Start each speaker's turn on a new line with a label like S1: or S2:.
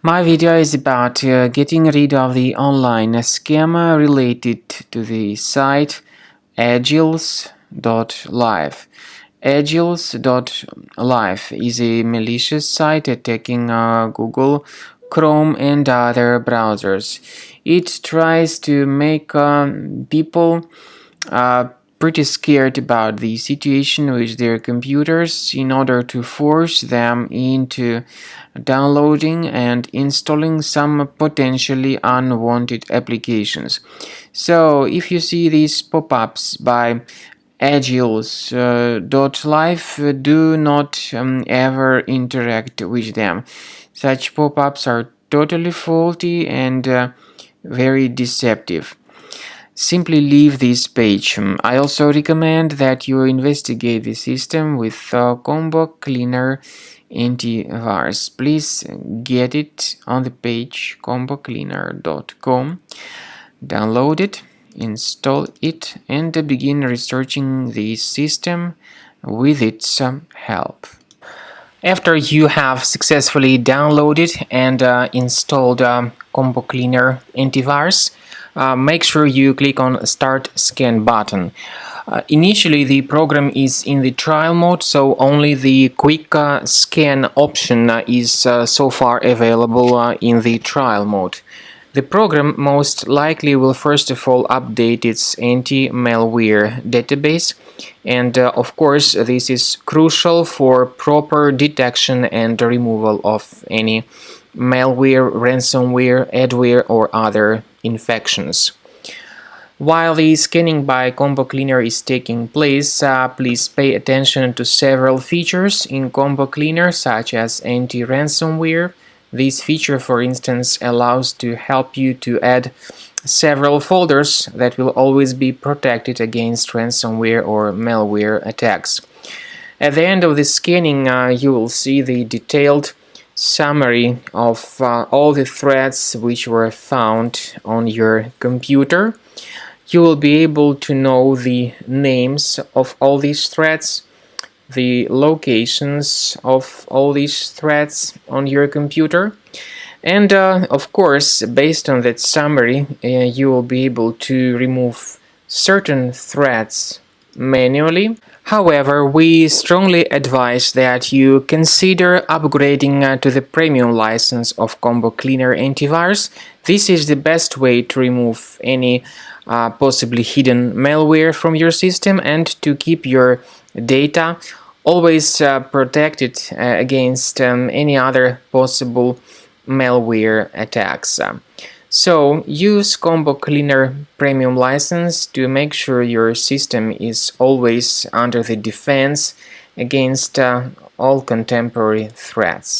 S1: My video is about getting rid of the online scam related to the site Agils.live. Agils.live is a malicious site attacking Google, Chrome and other browsers. It tries to make people pretty scared about the situation with their computers in order to force them into downloading and installing some potentially unwanted applications. So if you see these pop-ups by Agils.live, do not ever interact with them. Such pop-ups are totally faulty and very deceptive. Simply leave this page. I also recommend that you investigate the system with Combo Cleaner antivirus. Please get it on the page combocleaner.com. Download it, install it, and begin researching the system with its help. After you have successfully downloaded and installed Combo Cleaner antivirus, make sure you click on Start Scan button. Initially, the program is in the trial mode, so only the quick scan option is so far available in the trial mode. The program most likely will first of all update its anti-malware database, and of course this is crucial for proper detection and removal of any malware, ransomware, adware or other infections. While the scanning by Combo Cleaner is taking place, please pay attention to several features in Combo Cleaner such as anti-ransomware. This feature, for instance, allows to help you to add several folders that will always be protected against ransomware or malware attacks. At the end of the scanning, you will see the detailed summary of all the threats which were found on your computer. You will be able to know the names of all these threats, the locations of all these threats on your computer, and of course, based on that summary, you will be able to remove certain threats manually. However, we strongly advise that you consider upgrading to the premium license of Combo Cleaner antivirus. This is the best way to remove any possibly hidden malware from your system and to keep your data always protected against any other possible malware attacks. So use Combo Cleaner Premium license to make sure your system is always under the defense against all contemporary threats.